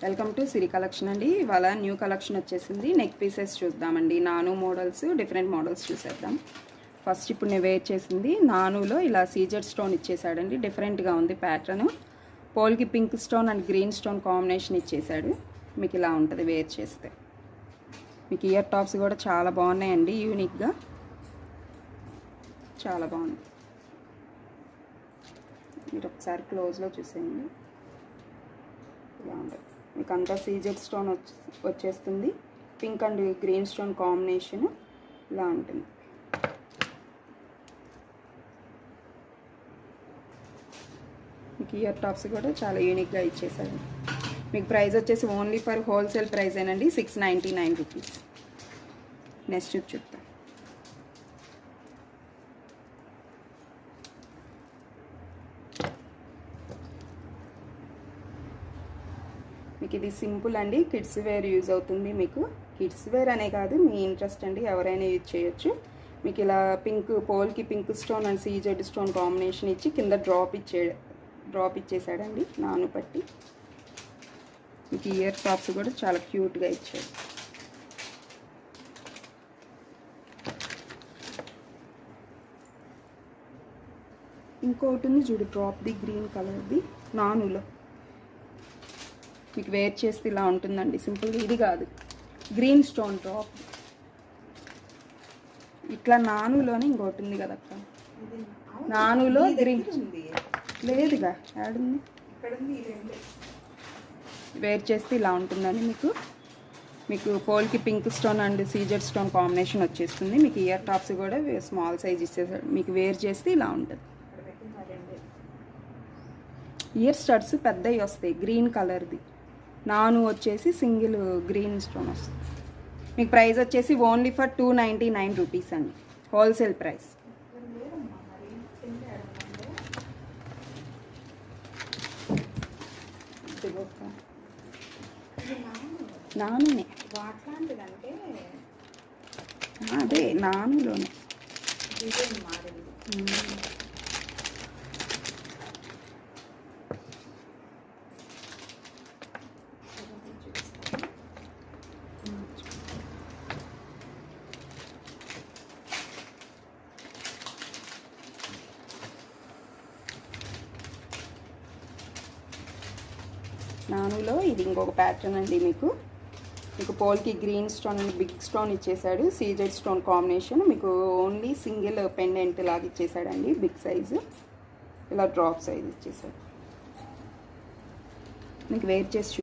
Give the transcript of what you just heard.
Welcome to Siri collection అండి. ఇవాళ new collection వచ్చేసింది. నెక్ పీసెస్ చూద్దామండి. నాను మోడల్స్, డిఫరెంట్ మోడల్స్ చూసేద్దాం. ఫస్ట్ ఇప్పుడు నేను వేర్ చేసింది నానులో ఇలా సీజెడ్ స్టోన్ ఇచ్చేసాడండి. డిఫరెంట్గా ఉంది pattern. Polki pink stone and green stone combination ఇచ్చేసాడు. మీకు ఇలా ఉంటుంది వేర్ చేస్తే. మీకు ఇయర్ టాప్స్ కూడా చాలా బాగున్నాయండి, యూనిక్గా చాలా బాగుంది. మీరు ఒకసారి క్లోజ్లో చూసేయండి. ఇలా ఉంటుంది. మీకు అంతా సీజెడ్ స్టోన్ వచ్చేస్తుంది. Pink and green stone combination ఇలా ఉంటుంది. మీకు ఇయర్ టాప్స్ కూడా చాలా యూనిక్గా ఇచ్చేసాడు. మీకు ప్రైస్ వచ్చేసి ఓన్లీ ఫర్ హోల్సేల్ ప్రైస్ ఏనండి, 699 రూపీస్. నెక్స్ట్ చూద్దాం. మీకు ఇది సింపుల్ అండి, కిడ్స్ వేర్ యూజ్ అవుతుంది. మీకు కిడ్స్ వేర్ అనే కాదు, మీ ఇంట్రెస్ట్ అండి, ఎవరైనా యూజ్ చేయొచ్చు. మీకు ఇలా pink polki pink stone and CZ stone combination ఇచ్చి కింద డ్రాప్ ఇచ్చేసాడండి నాను పట్టి. మీకు ఇయర్ టాప్స్ కూడా చాలా క్యూట్గా ఇచ్చాడు. ఇంకోటి ఉంది చూడు, డ్రాప్ది గ్రీన్ కలర్ది నానులో. మీకు వేర్ చేస్తే ఇలా ఉంటుందండి, సింపుల్గా. ఇది కాదు, గ్రీన్ స్టోన్ డ్రాప్. ఇట్లా నానులోనే ఇంకోటి ఉంది కదా అక్క, నానులో గ్రీన్ లేదుగా, యాడుంది. వేర్ చేస్తే ఇలా ఉంటుందండి. మీకు polki pink stone and CZ stone combination వచ్చేస్తుంది. మీకు ఇయర్ టాప్స్ కూడా స్మాల్ సైజ్ ఇచ్చేసాడు. మీకు వేర్ చేస్తే ఇలా ఉంటుంది. ఇయర్ స్టడ్స్ పెద్దవి వస్తాయి, గ్రీన్ కలర్ది. నాను వచ్చేసి సింగిల్ గ్రీన్ స్టోన్ వస్తుంది. మీకు ప్రైస్ వచ్చేసి ఓన్లీ ఫర్ 299 రూపీస్ అండి, హోల్సేల్ ప్రైస్. నానునే అదే నానులోనే. నానులో ఇది ఇంకొక ప్యాటర్న్ అండి. మీకు polki green stone and big stone ఇచ్చేసాడు. CZ stone combination. మీకు ఓన్లీ సింగిల్ పెండెంట్ లాగా ఇచ్చేసాడండి, బిగ్ సైజు. ఇలా డ్రాప్ సైజ్ ఇచ్చేసాడు. మీకు వేర్ చేసి